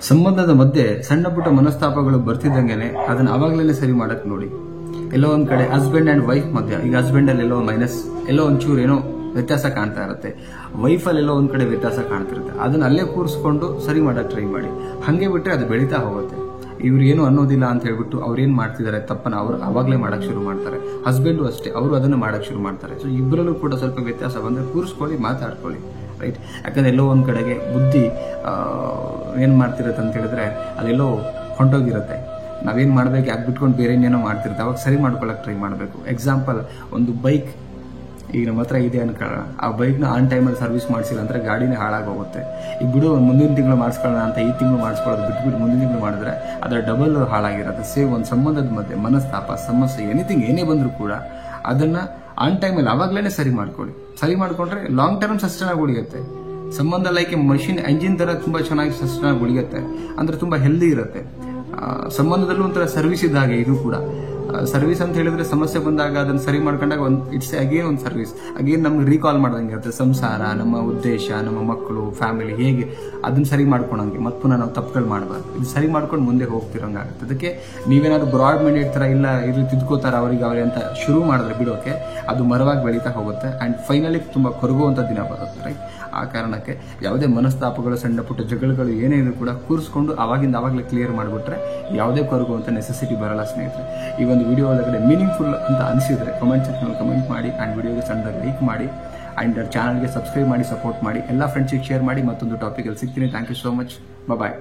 ಸಂಬಂಧದ ಮಧ್ಯೆ ಸಣ್ಣ ಪುಟ್ಟ ಮನಸ್ತಾಪಗಳು ಬರ್ತಿದ್ದಂಗೆನೆ ಅದನ್ನ ಅವಾಗ್ಲೇ ಸರಿ ಮಾಡಕ್ ನೋಡಿ. ಎಲ್ಲೋ ಒಂದ್ ಕಡೆ ಹಸ್ಬೆಂಡ್ ಅಂಡ್ ವೈಫ್ ಮಧ್ಯ, ಈಗ ಹಸ್ಬೆಂಡ್ ಅಲ್ಲಿ ಎಲ್ಲೋ ಮೈನಸ್, ಎಲ್ಲೋ ಒಂಚೂರು ಏನೋ ವ್ಯತ್ಯಾಸ ಕಾಣ್ತಾ ಇರುತ್ತೆ, ವೈಫ್ ಅಲ್ಲಿ ಎಲ್ಲೋ ಒಂದ್ ಕಡೆ ವ್ಯತ್ಯಾಸ ಕಾಣ್ತಿರುತ್ತೆ, ಅದನ್ನ ಅಲ್ಲೇ ಕೂರಿಸ್ಕೊಂಡು ಸರಿ ಮಾಡಕ್ ಟ್ರೈ ಮಾಡಿ. ಹಂಗೆ ಬಿಟ್ರೆ ಅದು ಬೆಳೀತಾ ಹೋಗುತ್ತೆ. ಇವ್ರು ಏನು ಅನ್ನೋದಿಲ್ಲ ಅಂತ ಹೇಳ್ಬಿಟ್ಟು ಅವ್ರು ಏನ್ ಮಾಡ್ತಿದ್ದಾರೆ ತಪ್ಪನ ಅವ್ರು ಅವಾಗ್ಲೇ ಮಾಡಕ್ ಶುರು ಮಾಡ್ತಾರೆ. ಹಸ್ಬೆಂಡು ಅಷ್ಟೇ, ಅವರು ಅದನ್ನ ಮಾಡಕ್ ಶುರು ಮಾಡ್ತಾರೆ. ಸೊ ಇಬ್ಬರಲ್ಲೂ ಕೂಡ ಸ್ವಲ್ಪ ವ್ಯತ್ಯಾಸ ಬಂದ್ರೆ ಕೂರಿಸ್ಕೊಳ್ಳಿ, ಮಾತಾಡ್ಕೊಳ್ಳಿ, ರೈಟ್. ಯಾಕಂದ್ರೆ ಎಲ್ಲೋ ಒಂದ್ ಕಡೆಗೆ ಬುದ್ಧಿ ಏನ್ ಮಾಡ್ತಿರತ್ತೆ ಅಂತ ಹೇಳಿದ್ರೆ ಅದೆಲ್ಲೋ ಹೊಂಟೋಗಿರುತ್ತೆ. ನಾವೇನ್ ಮಾಡ್ಬೇಕು ಯಾಕೆ ಬಿಟ್ಕೊಂಡು ಬೇರೆ ಏನೇನೋ ಮಾಡ್ತಿರುತ್ತೆ, ಅವಾಗ ಸರಿ ಮಾಡ್ಕೊಳಕ್ ಟ್ರೈ ಮಾಡಬೇಕು. ಎಕ್ಸಾಂಪಲ್, ಒಂದು ಬೈಕ್ ಈಗ ನಮ್ಮ ಹತ್ರ ಇದೆ ಅನ್ಕೊಳ್ಳೋಣ, ಆ ಬೈಕ್ನ ಆನ್ ಟೈಮಲ್ಲಿ ಸರ್ವಿಸ್ ಮಾಡಿಸಿಲ್ಲ ಅಂದ್ರೆ ಗಾಡಿನೇ ಹಾಳಾಗೋಗುತ್ತೆ. ಈಗ ಬಿಡು ಮುಂದಿನ ತಿಂಗಳು ಮಾಡಿಸ್ಕೊಳ್ಳೋಣ ಅಂತ ಈ ತಿಂಗಳು ಮಾಡಿಸ್ಕೊಳ್ಳೋದು ಬಿಟ್ಬಿಟ್ಟು ಮುಂದಿನ ತಿಂಗಳು ಮಾಡಿದ್ರೆ ಅದರ ಡಬಲ್ ಹಾಳಾಗಿರುತ್ತೆ. ಸೇಮ್ ಒಂದು ಸಂಬಂಧದ ಮಧ್ಯೆ ಮನಸ್ತಾಪ, ಸಮಸ್ಯೆ, ಎನಿಥಿಂಗ್ ಏನೇ ಬಂದರೂ ಕೂಡ ಅದನ್ನ ಆನ್ ಟೈಮಲ್ಲಿ ಅವಾಗ್ಲೇ ಸರಿ ಮಾಡ್ಕೊಳ್ಳಿ. ಸರಿ ಮಾಡ್ಕೊಂಡ್ರೆ ಲಾಂಗ್ ಟರ್ಮ್ ಸಸ್ಟೈನ್ ಆಗಿ ಉಳಿಯುತ್ತೆ. ಸಂಬಂಧ ಲೈಕ್ ಮಷಿನ್ ಎಂಜಿನ್ ತರ ತುಂಬಾ ಚೆನ್ನಾಗಿ ಸಸ್ಟೈನ್ ಆಗಿ ಉಳಿಯುತ್ತೆ, ಅಂದ್ರೆ ತುಂಬಾ ಹೆಲ್ದಿ ಇರುತ್ತೆ. ಸಂಬಂಧದಲ್ಲೂ ಒಂಥರ ಸರ್ವಿಸ್ ಇದ್ದ ಹಾಗೆ ಇದು ಕೂಡ. ಸರ್ವಿಸ್ ಅಂತ ಹೇಳಿದ್ರೆ ಸಮಸ್ಯೆ ಬಂದಾಗ ಅದನ್ನ ಸರಿ ಮಾಡ್ಕೊಂಡಾಗ ಇಟ್ಸ್ ಅಗೇನ್ ಒಂದು ಸರ್ವಿಸ್, ಅಗೇನ್ ನಮ್ಗೆ ರೀಕಾಲ್ ಮಾಡ್ದಂಗೆ ಇರುತ್ತೆ. ಸಂಸಾರ, ನಮ್ಮ ಉದ್ದೇಶ, ನಮ್ಮ ಮಕ್ಕಳು, ಫ್ಯಾಮಿಲಿ ಹೇಗೆ ಅದನ್ನ ಸರಿ ಮಾಡ್ಕೊಳಂಗೆ ಮತ್ತೆ ಪುನಃ ನಾವು ತಪ್ಪುಗಳು ಮಾಡಬಾರ್ದು. ಇದು ಸರಿ ಮಾಡ್ಕೊಂಡು ಮುಂದೆ ಹೋಗ್ತಿರೋಂಗಾಗುತ್ತೆ. ಅದಕ್ಕೆ ನೀವೇನಾದ್ರು ಬ್ರಾಡ್ ಮೈಂಡೆಡ್ ತರ ಇಲ್ಲ ಇಲ್ಲಿ ತಿದ್ಕೋತಾರ ಅವ್ರಿಗೆ ಅಂತ ಶುರು ಮಾಡಿದ್ರೆ ಬಿಡೋಕೆ ಅದು ಮರವಾಗಿ ಬೆಳೀತಾ ಹೋಗುತ್ತೆ ಅಂಡ್ ಫೈನಲಿ ತುಂಬಾ ಕೊರಗುವಂತ ದಿನ ಬರುತ್ತೆ, ರೈಟ್. ಆ ಕಾರಣಕ್ಕೆ ಯಾವುದೇ ಮನಸ್ತಾಪಗಳು, ಸಣ್ಣ ಪುಟ್ಟ ಜಗಳಗಳು ಏನೇ ಇದ್ರು ಕೂಡ ಕೂರಿಸ್ಕೊಂಡು ಅವಾಗಿಂದ ಅವಾಗಲೇ ಕ್ಲಿಯರ್ ಮಾಡಿಬಿಟ್ರೆ ಯಾವುದೇ ಕೊರಗುವಂತ ನೆಸೆಸಿಟಿ ಬರಲ್ಲ ಸ್ನೇಹಿತರೆ. ಈ ಒಂದು ವಿಡಿಯೋ ಒಳಗಡೆ ಮೀನಿಂಗ್ಫುಲ್ ಅಂತ ಅನಿಸಿದ್ರೆ ಕಮೆಂಟ್ ಸೆಕ್ಷನ್ ಕಮೆಂಟ್ ಮಾಡಿ ಅಂಡ್ ವಿಡಿಯೋಗೆ ಸಣ್ಣದಾಗಿ ಲೈಕ್ ಮಾಡಿ ಅಂಡ್ ಚಾನಲ್ಗೆ ಸಬ್ಸ್ಕ್ರೈಬ್ ಮಾಡಿ, ಸಪೋರ್ಟ್ ಮಾಡಿ, ಎಲ್ಲ ಫ್ರೆಂಡ್ಸಿಗೆ ಶೇರ್ ಮಾಡಿ. ಮತ್ತೊಂದು ಟಾಪಿಕಲ್ಲಿ ಸಿಗ್ತೀನಿ. Thank you so much. Bye.